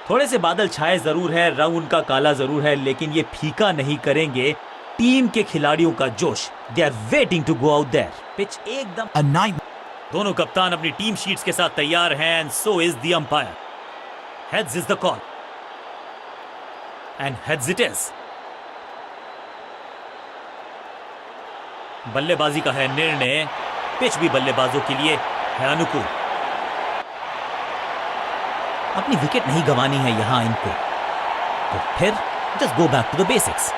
थोड़े से बादल छाए जरूर है, रंग उनका काला जरूर है, लेकिन ये फीका नहीं करेंगे टीम के खिलाड़ियों का जोश। They are waiting to go out there. Pitch एकदम दोनों कप्तान अपनी टीम शीट्स के साथ तैयार हैं, and so is the umpire. Heads is the call and heads it is. बल्लेबाजी का है निर्णय। पिच भी बल्लेबाजों के लिए है अनुकूल। अपनी विकेट नहीं गंवानी है यहां इनको, तो फिर just go back to the basics.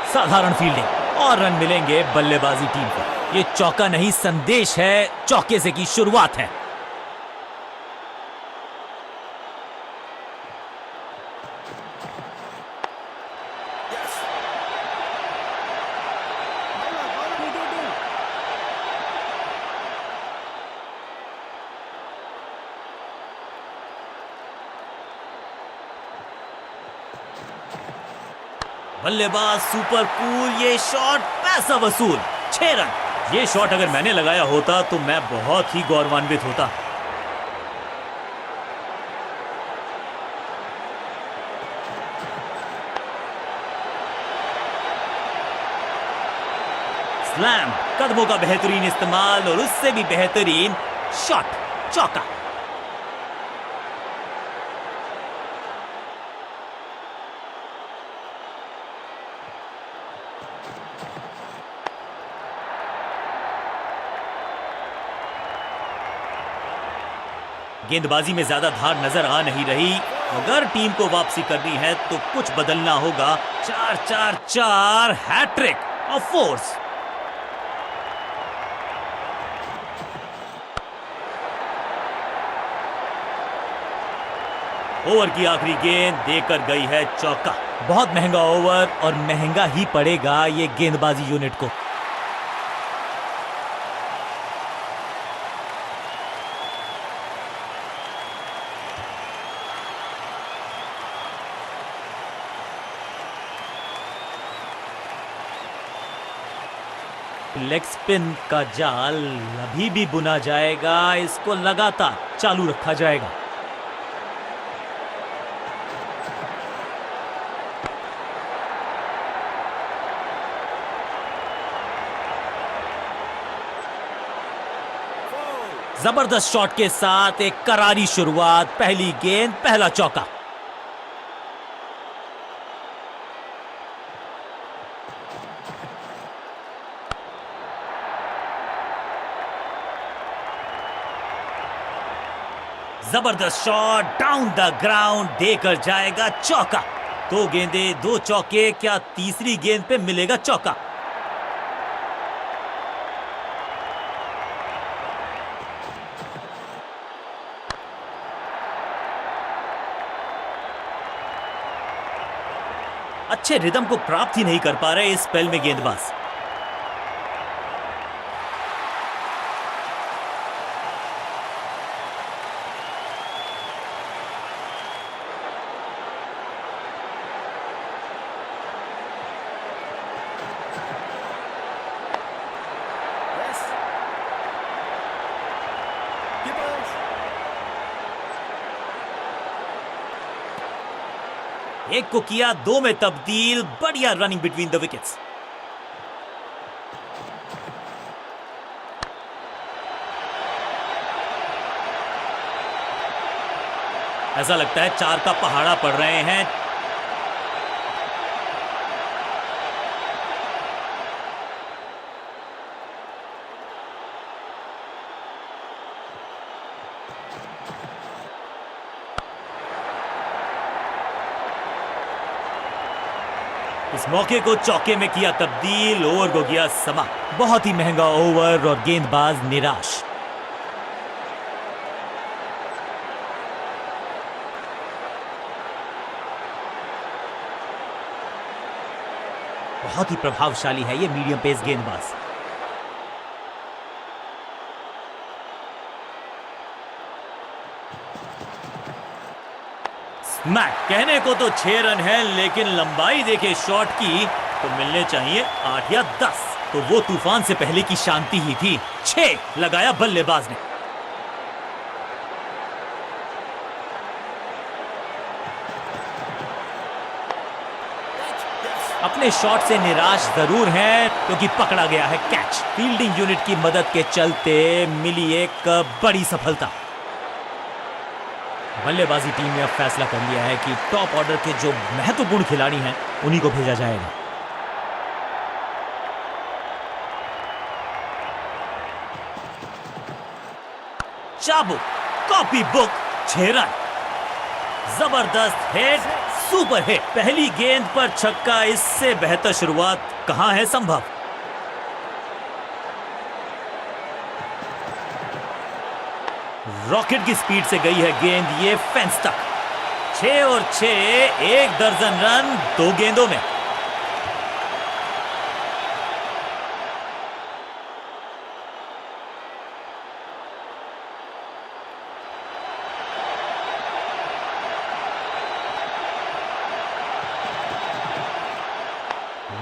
साधारण फील्डिंग और रन मिलेंगे बल्लेबाजी टीम को। ये चौका नहीं संदेश है, चौके से की शुरुआत है। बल्लेबाज सुपर कूल, ये शॉट पैसा वसूल। 6 रन। ये शॉट अगर मैंने लगाया होता तो मैं बहुत ही गौरवान्वित होता। स्लैम, कदमों का बेहतरीन इस्तेमाल और उससे भी बेहतरीन शॉट, चौका। गेंदबाजी में ज्यादा धार नजर आ नहीं रही। अगर टीम को वापसी करनी है तो कुछ बदलना होगा। 4-4-4 हैट्रिक ऑफ फोर्स। ओवर की आखिरी गेंद देकर गई है चौका। बहुत महंगा ओवर और महंगा ही पड़ेगा ये गेंदबाजी यूनिट को। लेग स्पिन का जाल अभी भी बुना जाएगा, इसको लगातार चालू रखा जाएगा। जबरदस्त शॉट के साथ एक करारी शुरुआत। पहली गेंद, पहला चौका। जबरदस्त शॉट डाउन द ग्राउंड, देकर जाएगा चौका। 2 गेंदें 2 चौके, क्या तीसरी गेंद पे मिलेगा चौका? अच्छे रिदम को प्राप्त ही नहीं कर पा रहे इस स्पेल में गेंदबाज। एक को किया 2 में तब्दील। बढ़िया रनिंग बिटवीन द विकेट्स। ऐसा लगता है 4 का पहाड़ा पड़ रहे हैं। इस मौके को चौके में किया तब्दील। ओवर को गया समा। बहुत ही महंगा ओवर और गेंदबाज निराश। बहुत ही प्रभावशाली है ये मीडियम पेस गेंदबाज। मैक, कहने को तो 6 रन है, लेकिन लंबाई देखे शॉट की तो मिलने चाहिए 8 या 10। तो वो तूफान से पहले की शांति ही थी। 6 लगाया बल्लेबाज ने। अपने शॉट से निराश जरूर हैं क्योंकि पकड़ा गया है कैच। फील्डिंग यूनिट की मदद के चलते मिली एक बड़ी सफलता। बल्लेबाजी टीम ने अब फैसला कर लिया है कि टॉप ऑर्डर के जो महत्वपूर्ण खिलाड़ी हैं उन्हीं को भेजा जाएगा। चाबुक, कॉपी बुक, 6 रन। जबरदस्त हिट, सुपर हिट। पहली गेंद पर छक्का, इससे बेहतर शुरुआत कहां है संभव। रॉकेट की स्पीड से गई है गेंद ये फेंस तक। 6 और 6, 1 दर्जन रन 2 गेंदों में।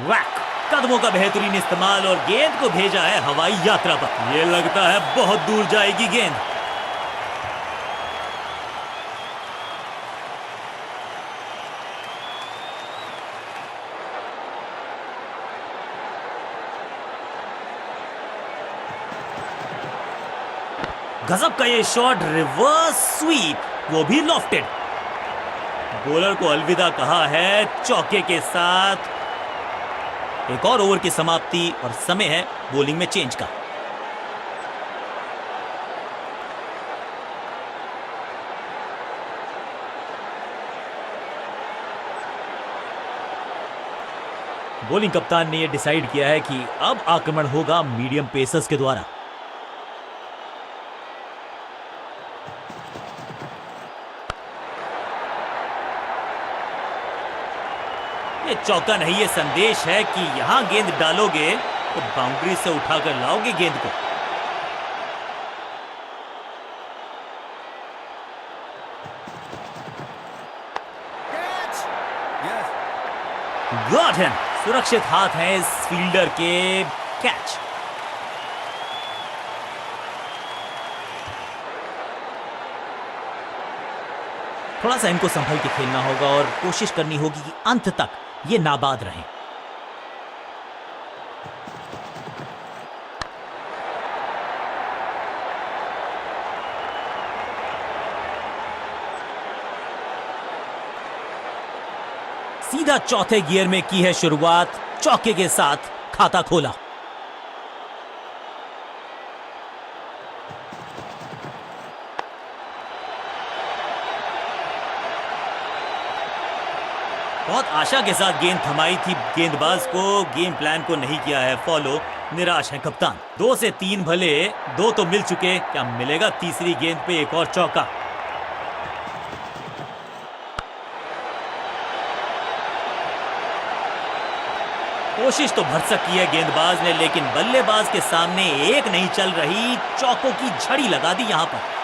वैक, कदमों का बेहतरीन इस्तेमाल और गेंद को भेजा है हवाई यात्रा पर। यह लगता है बहुत दूर जाएगी गेंद। गजब का ये शॉट, रिवर्स स्वीप, वो भी लॉफ्टेड। बॉलर को अलविदा कहा है चौके के साथ। एक और ओवर की समाप्ति और समय है बॉलिंग में चेंज का। बॉलिंग कप्तान ने यह डिसाइड किया है कि अब आक्रमण होगा मीडियम पेसर्स के द्वारा। ये चौका नहीं, ये संदेश है कि यहां गेंद डालोगे तो बाउंड्री से उठाकर लाओगे गेंद को। गॉट हिम, सुरक्षित हाथ है इस फील्डर के। कैच। थोड़ा सा इनको संभल के खेलना होगा और कोशिश करनी होगी कि अंत तक ये नाबाद रहें। सीधा चौथे गियर में की है शुरुआत, चौके के साथ खाता खोला। बहुत आशा के साथ गेंद थमाई थी गेंदबाज को, गेम प्लान को नहीं किया है फॉलो। निराश है कप्तान। 2 से 3 भले, 2 तो मिल चुके, क्या मिलेगा तीसरी गेंद पे एक और चौका। कोशिश तो भरसक की है गेंदबाज ने, लेकिन बल्लेबाज के सामने एक नहीं चल रही। चौकों की झड़ी लगा दी यहां पर।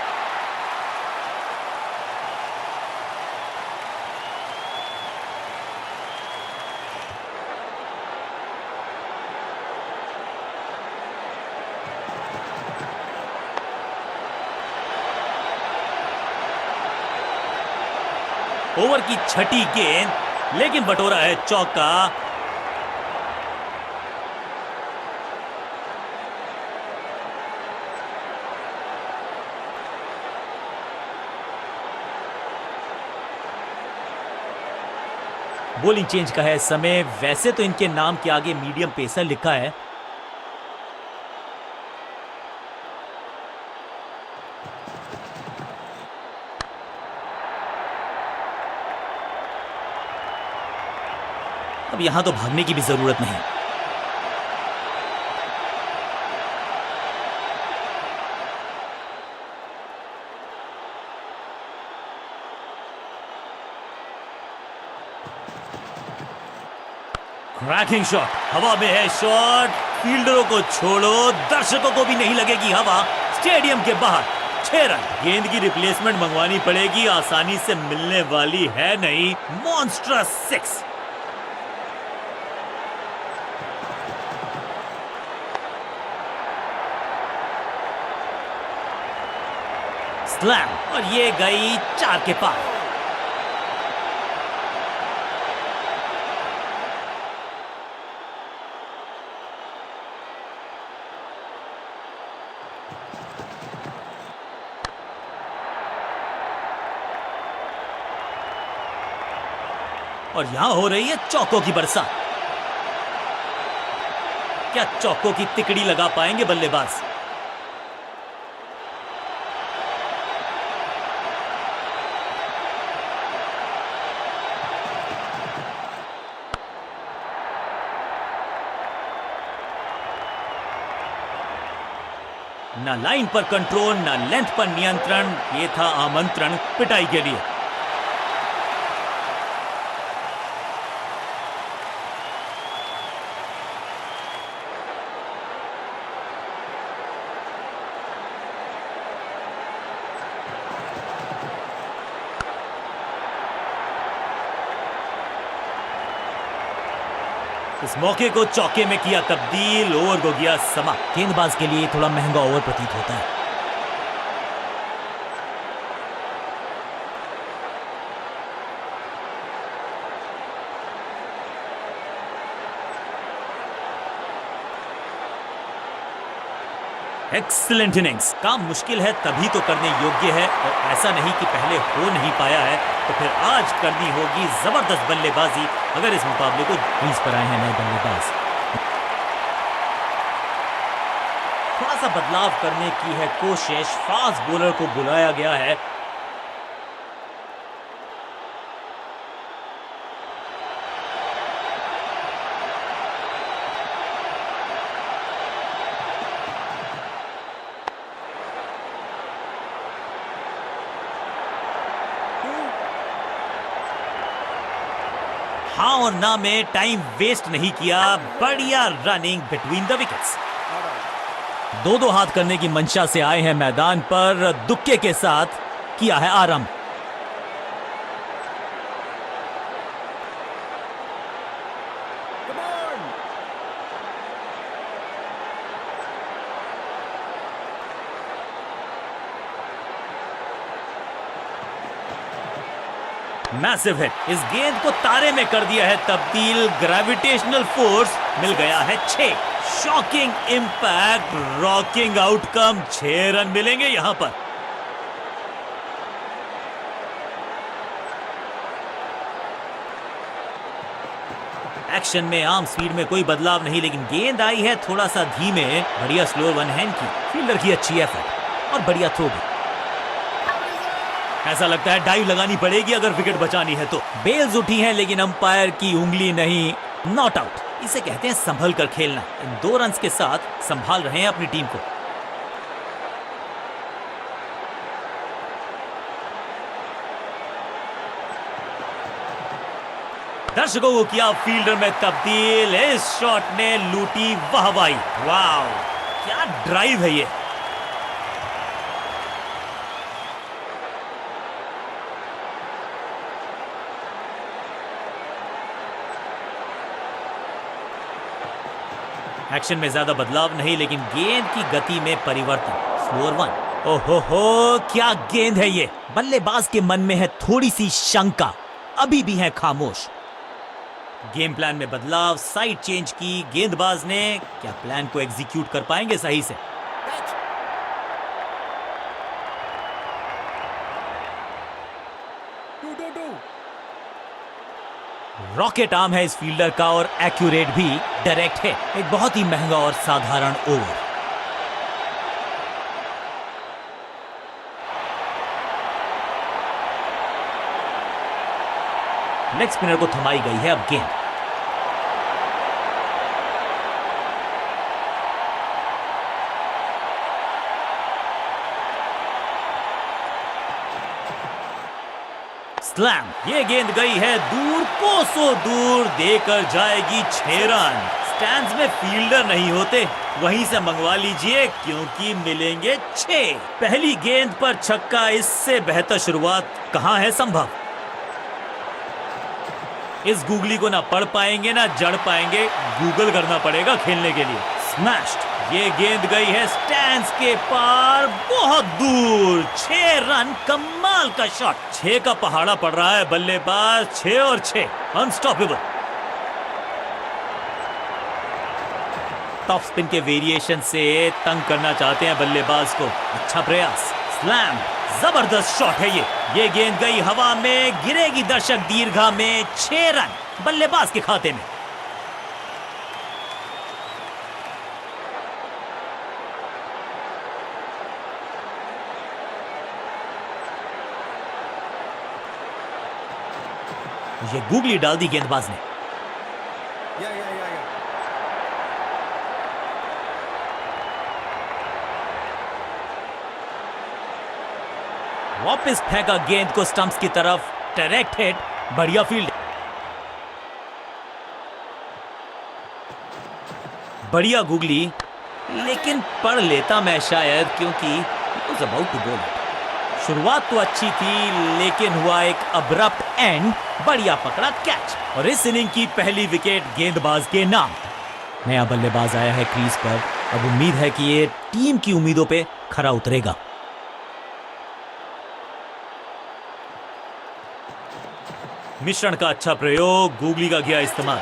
ओवर की छठी गेंद, लेकिन बटोरा है चौका। बॉलिंग चेंज का है समय। वैसे तो इनके नाम के आगे मीडियम पेसर लिखा है, अब यहां तो भागने की भी जरूरत नहीं। क्रैकिंग शॉट, हवा में है शॉट। फील्डरों को छोड़ो, दर्शकों को भी नहीं लगेगी हवा। स्टेडियम के बाहर 6 रन। गेंद की रिप्लेसमेंट मंगवानी पड़ेगी, आसानी से मिलने वाली है नहीं। मॉन्स्ट्रस 6। स्लैम, और ये गई 4 के पार। और यहां हो रही है चौकों की बरसात। क्या चौकों की तिकड़ी लगा पाएंगे बल्लेबाज? ना लाइन पर कंट्रोल, ना लेंथ पर नियंत्रण। ये था आमंत्रण पिटाई के लिए। इस मौके को चौके में किया तब्दील, ओवर को गया समा। गेंदबाज के लिए थोड़ा महंगा ओवर प्रतीत होता है। Excellent innings. काम मुश्किल है तभी तो करने योग्य है, और ऐसा नहीं कि पहले हो नहीं पाया है तो फिर आज करनी होगी जबरदस्त बल्लेबाजी अगर इस मुकाबले को क्रीज पर आए हैं नए बल्लेबाज। थोड़ा सा बदलाव करने की है कोशिश। फास्ट बॉलर को बुलाया गया है। हाँ और ना में टाइम वेस्ट नहीं किया। बढ़िया रनिंग बिटवीन द विकेट्स। 2-2 हाथ करने की मंशा से आए हैं मैदान पर। दुक्के के साथ किया है आरंभ। Massive hit. इस गेंद को तारे में कर दिया है तब्दील। ग्रेविटेशनल फोर्स मिल गया है 6। Shocking impact, rocking outcome. 6 run मिलेंगे यहां पर। एक्शन में आर्म स्पीड में कोई बदलाव नहीं, लेकिन गेंद आई है थोड़ा सा धीमे। बढ़िया स्लोअर वन हैंड की। फील्डर की अच्छी एफर्ट और बढ़िया थ्रो भी। ऐसा लगता है डाइव लगानी पड़ेगी अगर विकेट बचानी है तो। बेल्स उठी हैं लेकिन अंपायर की उंगली नहीं। Not out. इसे कहते हैं संभल कर खेलना। इन 2 रन्स के साथ संभाल रहे हैं अपनी टीम को। दर्शकों को किया फील्डर में तब्दील। इस शॉट ने लूटी वाहवाही। वाव, क्या ड्राइव है ये। एक्शन में ज्यादा बदलाव नहीं, लेकिन गेंद की गति में परिवर्तन। Slower one. ओहो हो, क्या गेंद है ये। बल्लेबाज के मन में है थोड़ी सी शंका, अभी भी है खामोश। गेम प्लान में बदलाव, साइड चेंज की गेंदबाज ने। क्या प्लान को एग्जीक्यूट कर पाएंगे सही से? रॉकेट आर्म है इस फील्डर का और एक्यूरेट भी, डायरेक्ट है। एक बहुत ही महंगा और साधारण ओवर। लेग स्पिनर को थमाई गई है अब गेंद। स्लैम। ये गेंद गई है दूर, कोसों दूर, देकर जाएगी 6 रन। स्टैंड्स में फील्डर नहीं होते वहीं से मंगवा लीजिए क्योंकि मिलेंगे 6। पहली गेंद पर छक्का, इससे बेहतर शुरुआत कहां है संभव। इस गूगली को ना पढ़ पाएंगे ना जड़ पाएंगे, गूगल करना पड़ेगा खेलने के लिए। स्मैश्ड, ये गेंद गई है स्टैंड्स के पार, बहुत दूर। 6 रन, कमाल का शॉट। 6 का पहाड़ा पड़ रहा है बल्लेबाज, 6 और 6, अनस्टॉपेबल। टॉप स्पिन के वेरिएशन से तंग करना चाहते हैं बल्लेबाज को। अच्छा प्रयास, स्लैम, जबरदस्त शॉट है ये गेंद गई हवा में, गिरेगी दर्शक दीर्घा में। 6 रन बल्लेबाज के खाते में। ये गूगली डाल दी गेंदबाज ने। वापस फेंका गेंद को स्टंप्स की तरफ, डायरेक्ट हिट, बढ़िया फील्ड, बढ़िया गूगली, लेकिन पढ़ लेता मैं शायद, क्योंकि was about to go. शुरुआत तो अच्छी थी लेकिन हुआ एक अब्रप्ट एंड, बढ़िया पकड़ा कैच और इस इनिंग की पहली विकेट गेंदबाज के नाम। नया बल्लेबाज आया है क्रीज पर, अब उम्मीद है कि ये टीम की उम्मीदों पे खरा उतरेगा। मिश्रण का अच्छा प्रयोग, गूगली का किया इस्तेमाल।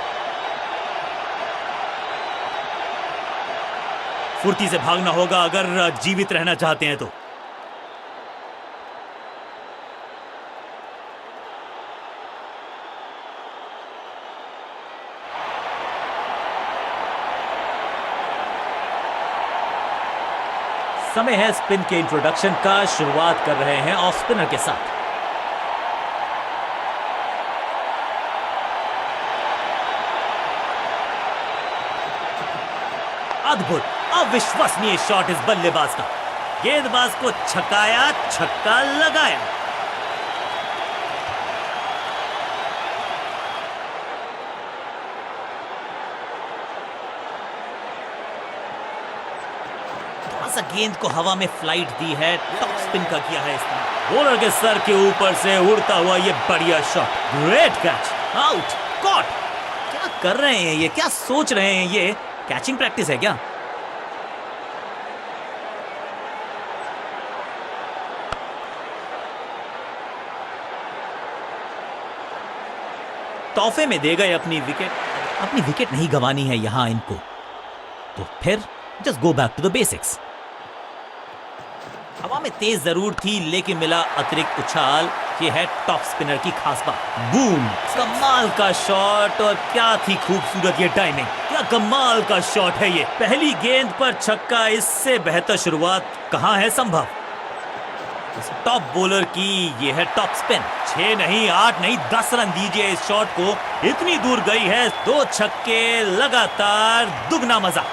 फुर्ती से भागना होगा अगर जीवित रहना चाहते हैं तो। समय है स्पिन के इंट्रोडक्शन का। शुरुआत कर रहे हैं ऑफ स्पिनर के साथ। अद्भुत, अविश्वसनीय शॉट इस बल्लेबाज का। गेंदबाज को छकाया, छक्का लगाया। थोड़ा सा गेंद को हवा में फ्लाइट दी है, टॉप स्पिन का किया है इस्तेमाल। बॉलर के सर के ऊपर से उड़ता हुआ ये बढ़िया shot, great catch, out, caught. क्या कर रहे हैं ये, क्या सोच रहे हैं ये? कैचिंग प्रैक्टिस है क्या? तोहफे में दे गए अपनी विकेट। अपनी विकेट नहीं गंवानी है यहां इनको, तो फिर just go back to the basics. हवा में तेज जरूर थी लेकिन मिला अतिरिक्त उछाल। ये है टॉप स्पिनर की खास बात। बूम, कमाल का शॉट और क्या थी खूबसूरत ये टाइमिंग। क्या कमाल का शॉट है ये। पहली गेंद पर छक्का, इससे बेहतर शुरुआत कहां है संभव। इस टॉप बॉलर की ये है टॉप स्पिन। 6 नहीं, 8 नहीं, 10 रन दीजिए इस शॉट को। इतनी दूर गई है, 2 छक्के लगातार, दुगना मजा।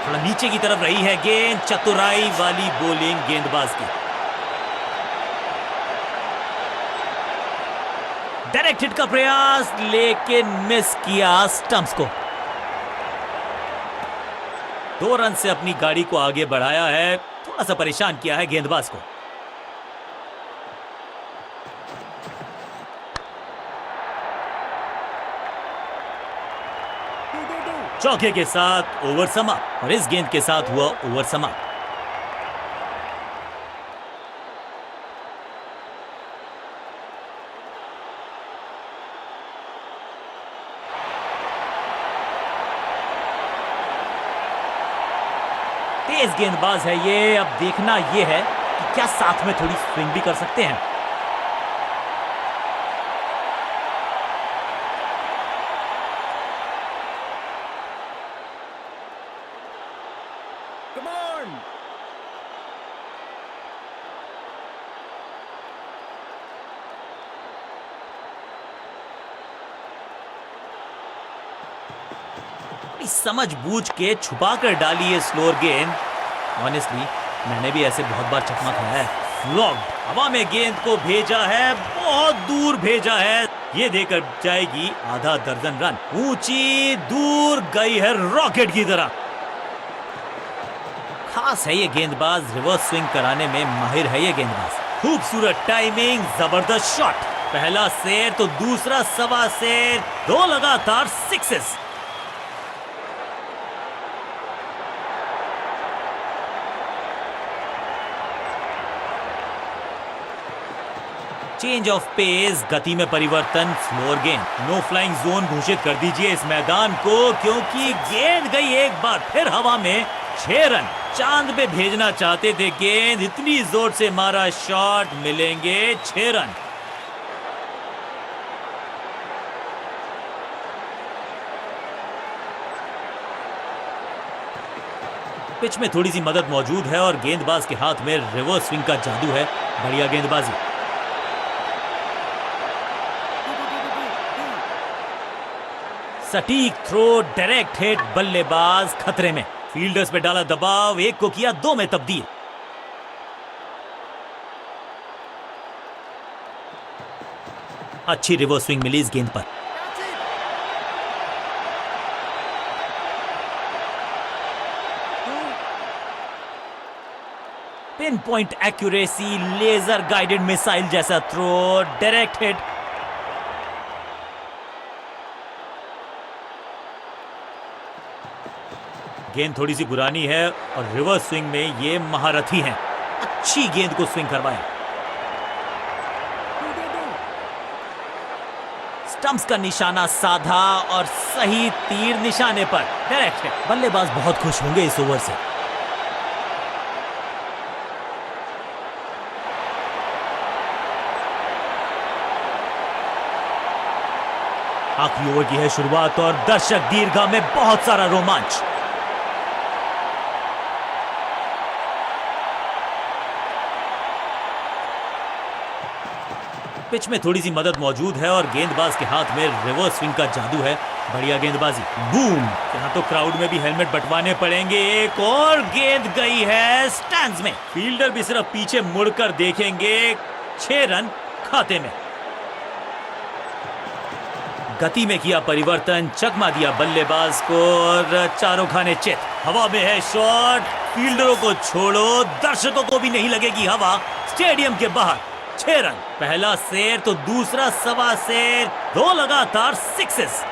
थोड़ा नीचे की तरफ रही है गेंद, चतुराई वाली बॉलिंग गेंदबाज की। डायरेक्ट हिट का प्रयास लेकिन मिस किया स्टंप्स को। 2 रन से अपनी गाड़ी को आगे बढ़ाया है, थोड़ा सा परेशान किया है गेंदबाज को। चौके के साथ ओवर समाप्त और इस गेंद के साथ हुआ ओवर समाप्त। तेज गेंदबाज है ये, अब देखना ये है कि क्या साथ में थोड़ी स्विंग भी कर सकते हैं। Come on! समझ बूझ के छुपा कर डाली है स्लोअर गेंद। ऑनेस्टली मैंने भी ऐसे बहुत बार चकमा खाया है। फ्लॉग्ड। हवा में गेंद को भेजा है, बहुत दूर भेजा है, ये देकर जाएगी आधा दर्जन रन। ऊंची दूर गई है रॉकेट की तरह। खास है ये गेंदबाज, रिवर्स स्विंग कराने में माहिर है ये गेंदबाज। खूबसूरत टाइमिंग, जबरदस्त शॉट। पहला शेर तो दूसरा सवा शेर, 2 लगातार सिक्सेस। चेंज ऑफ पेस, गति में परिवर्तन, स्लोअर गेंद। नो फ्लाइंग जोन घोषित कर दीजिए इस मैदान को, क्योंकि गेंद गई एक बार फिर हवा में। 6 रन। चांद पे भेजना चाहते थे गेंद, इतनी जोर से मारा शॉट, मिलेंगे 6 रन। पिच में थोड़ी सी मदद मौजूद है और गेंदबाज के हाथ में रिवर्स स्विंग का जादू है। बढ़िया गेंदबाजी। सटीक थ्रो, डायरेक्ट हिट, बल्लेबाज खतरे में। फील्डर्स पे डाला दबाव, 1 को किया 2 में तब्दील। अच्छी रिवर्स स्विंग मिली इस गेंद पर। Pinpoint accuracy, laser guided missile जैसा थ्रो, डायरेक्ट हिट। गेंद थोड़ी सी पुरानी है और रिवर्स स्विंग में ये महारथी हैं। अच्छी गेंद को स्विंग करवाया। स्टंप्स का निशाना साधा और सही तीर निशाने पर, डायरेक्ट हिट। बल्लेबाज बहुत खुश होंगे इस ओवर से। आखिरी ओवर की है शुरुआत और दर्शक दीर्घा में बहुत सारा रोमांच। पिच में थोड़ी सी मदद मौजूद है और गेंदबाज के हाथ में रिवर्स स्विंग का जादू है। बढ़िया गेंदबाजी। बूम। यहां तो क्राउड में भी हेलमेट बंटवाने पड़ेंगे। एक और गेंद गई है स्टैंड्स में। फील्डर भी सिर्फ पीछे मुड़कर देखेंगे। 6 रन खाते में। गति में किया परिवर्तन, चकमा दिया बल्लेबाज को और चारों खाने चित। हवा में है शॉट, फील्डरों को छोड़ो, दर्शकों को भी नहीं लगेगी हवा। स्टेडियम के बाहर 6 रन। पहला शेर तो दूसरा सवा शेर, 2 लगातार सिक्सेस।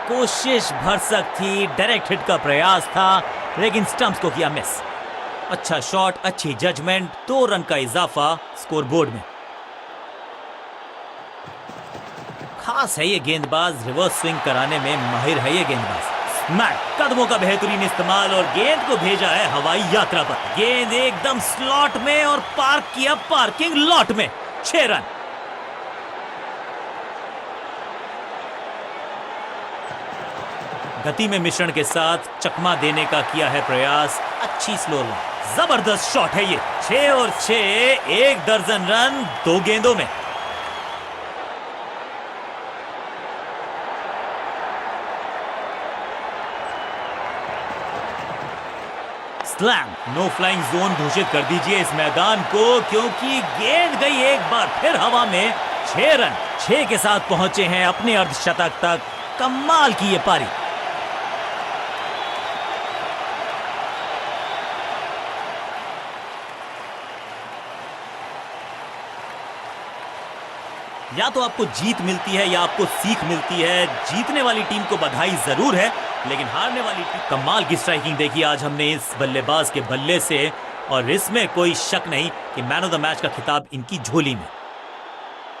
कोशिश भरसक थी, डायरेक्ट हिट का प्रयास था, लेकिन स्टंप्स को किया मिस। अच्छा शॉट, अच्छी जजमेंट, 2 रन का इजाफा स्कोरबोर्ड में। खास है ये गेंदबाज, रिवर्स स्विंग कराने में माहिर है ये गेंदबाज। स्मैक, कदमों का बेहतरीन इस्तेमाल और गेंद को भेजा है हवाई यात्रा पर। गेंद एकदम स्लॉट में और पार्क किया पार्किंग लॉट में। 6 रन। गति में मिश्रण के साथ चकमा देने का किया है प्रयास। अच्छी स्लो रन, जबरदस्त शॉट है ये। 6 और 6, 1 दर्जन रन 2 गेंदों में। स्लैम। नो फ्लाइंग जोन घोषित कर दीजिए इस मैदान को, क्योंकि गेंद गई एक बार फिर हवा में। 6 रन। 6 के साथ पहुंचे हैं अपने अर्धशतक तक। कमाल की ये पारी। या तो आपको जीत मिलती है या आपको सीख मिलती है। जीतने वाली टीम को बधाई जरूर है, लेकिन हारने वाली टीम। कमाल की स्ट्राइकिंग देखी आज हमने इस बल्लेबाज के बल्ले से, और इसमें कोई शक नहीं कि मैन ऑफ द मैच का खिताब इनकी झोली में।